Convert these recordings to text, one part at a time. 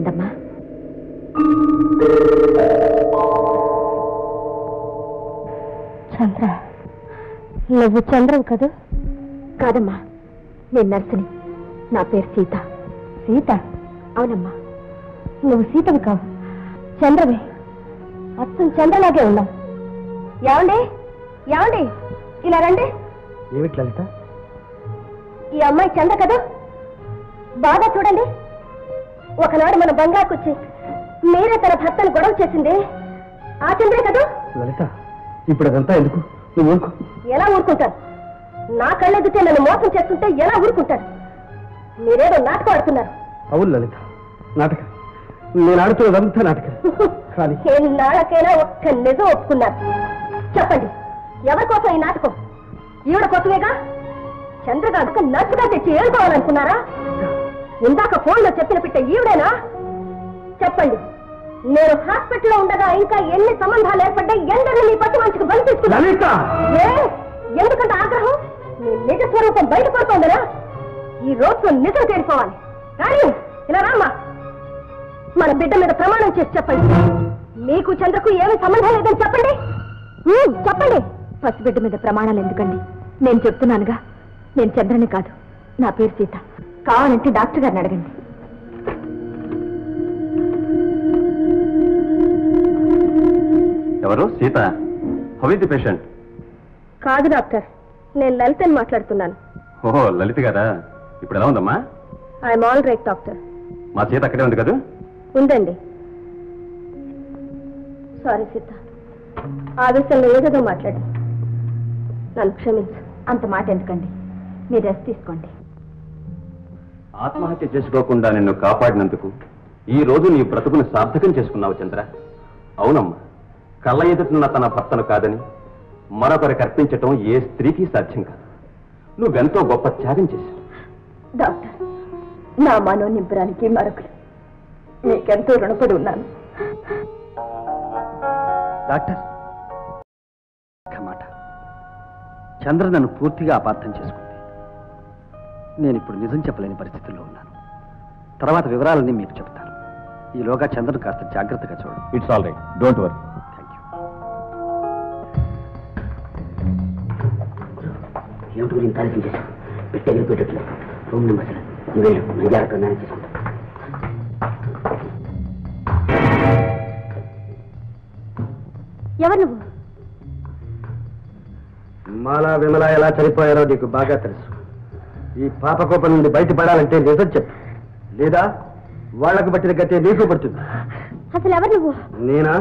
ఏంటమ్మా? చంద్ర, నువ్వు చంద్రవు కదూ? కాదమ్మా, నేను నర్సుని. నా పేరు సీత. సీత? అవునమ్మా. నువ్వు సీతవి కావు, చంద్రవే. అచ్చం చంద్రలాగే ఉన్నావు. ఏమండి, ఏమండి, ఇలా రండి. ఏమిటి లలిత? ఈ అమ్మాయి చంద్ర కదా, బాగా చూడండి. ఒకనాడు మన బంగారుకొచ్చి మీరే తన భర్తను గొడవ చేసింది ఆ చంద్రే కదా? లలిత, ఇప్పుడు అదంతా ఎందుకు? నువ్వు ఊరుకో. ఎలా ఊరుకుంటాను? నా కళ్ళెదితే నన్ను మోసం చేస్తుంటే ఎలా ఊరుకుంటాను? మీరేదో నాటకం ఆడుతున్నారు. అవును లలిత, నాటకం. నేను ఆడుతున్నదంతా నాటకం. కానీ నాళ్ళకైనా ఒక్క నిజం ఒప్పుకున్నారు. చెప్పండి, ఎవరి కోసం ఈ నాటకం? ఈవిడ కోసమేగా. చంద్రగారికి నర్సుగా తెచ్చి ఏడుకోవాలనుకున్నారా? ఇందాక ఫోన్లో చెప్పిన పిట్ట ఈవిడేనా? చెప్పండి, నేను హాస్పిటల్లో ఉండగా ఇంకా ఎన్ని సంబంధాలు ఏర్పడ్డాయి? ఎందరిని మీ పట్టి మంచికి బలి తీసుకున్నా? ఎందుకంత ఆగ్రహం? మీ నిజ స్వరూపం బయటపడుతోందనా? ఈ రోజు నిజం తేలిపోవాలి. కానీ ఇలా రామ్మా, మన బిడ్డ మీద ప్రమాణం చేసి చెప్పండి. మీకు చంద్రకు ఏమీ సంబంధం లేదని చెప్పండి. చెప్పండి. పసిబిడ్డ మీద ప్రమాణాలు ఎందుకండి? నేను చెప్తున్నానుగా, నేను చంద్రని కాదు, నా పేరు సీత. కావాలంటే డాక్టర్ గారిని అడగండి. ఎవరు? Sita? How is the patient? కాదు డాక్టర్, నేను లలితని మాట్లాడుతున్నాను. ఓహో, లలిత కదా. ఇప్పుడు ఎలా ఉందమ్మా? I'm all right doctor. మా సీత అక్కడే ఉంది కదా? ఉందండి. సారీ సీత, ఆవేశంలో ఏదేదో మాట్లాడు. నన్ను క్షమించు. అంత మాట ఎందుకండి, మీరు రెస్ట్ తీసుకోండి. ఆత్మహత్య చేసుకోకుండా నిన్ను కాపాడినందుకు ఈ రోజు నీ బ్రతుకును సార్థకం చేసుకున్నావు చంద్ర. అవునమ్మా, కళ్ళ ఎదుటిన్న తన భర్తను కాదని మరొకరికి అర్పించటం ఏ స్త్రీకి సాధ్యం కాదు. నువ్వెంతో గొప్ప త్యాగం చేశావు. డాక్టర్, నా మనోనింపడానికి మరొకరు మీకెంతో రుణపడి ఉన్నాను. డాక్టర్, మాట చంద్ర నన్ను పూర్తిగా అపార్థం చేసుకుంది. నేను ఇప్పుడు నిజం చెప్పలేని పరిస్థితుల్లో ఉన్నాను. తర్వాత వివరాలన్నీ మీకు చెప్తాను. ఈలోగా చంద్రను కాస్త జాగ్రత్తగా చూడు. It's all right, don't worry. Thank you. ఏమిటి గురించి ఆలోచించేసాం? పెట్టి వెళ్ళిపోయేటట్లు రూమ్ నెంబర్ వెళ్ళు, నేను జాగ్రత్తగా మేనేజ్ చేసుకుంటా. ఎవరు నువ్వు? మాలా విమల ఎలా చనిపోయారో నీకు బాగా తెలుసు. ఈ పాపకోపం నుండి బయటపడాలంటే నిజం చెప్పు, లేదా వాళ్లకు పట్టిన గతే నీకు పడుతుంది. అసలు ఎవరు నువ్వు? నేనా?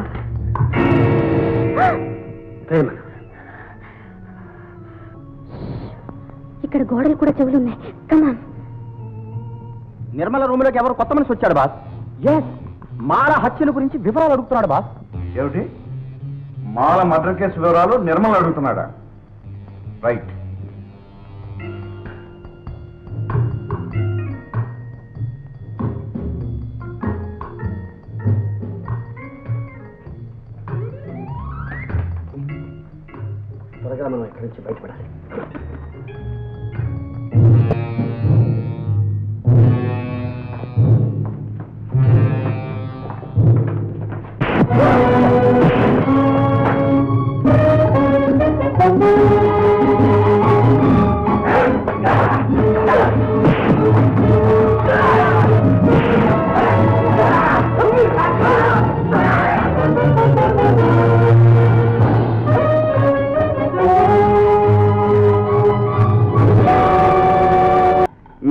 ప్రేమ. ఇక్కడ గోడలు కూడా చెవులు ఉన్నాయి. కమాన్. నిర్మల రూములోకి ఎవరు కొత్త మనిషి వచ్చాడు బాస్? ఎస్, మాల హత్యల గురించి వివరాలు అడుగుతున్నాడు బాస్. ఏమిటి? మాల మర్డర్ కేసు వివరాలు నిర్మల అడుగుతున్నాడా? రైట్. త్వరగా మనం ఇక్కడి నుంచి బయటపడాలి.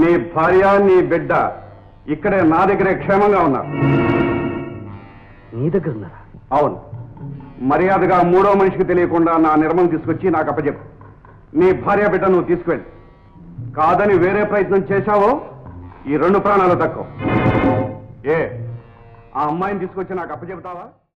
నీ భార్య, నీ బిడ్డ ఇక్కడే నా దగ్గరే క్షేమంగా ఉన్నారు. నీ దగ్గర ఉన్నారా? అవును. మర్యాదగా మూడో మనిషికి తెలియకుండా నా నిర్మం తీసుకొచ్చి నాకు అప్పచెప్పు. నీ భార్య బిడ్డ నువ్వు తీసుకువెళ్ళి. కాదని వేరే ప్రయత్నం చేశావో ఈ 2 ప్రాణాలు తక్కువ. ఆ అమ్మాయిని తీసుకొచ్చి నాకు అప్పచెప్తావా?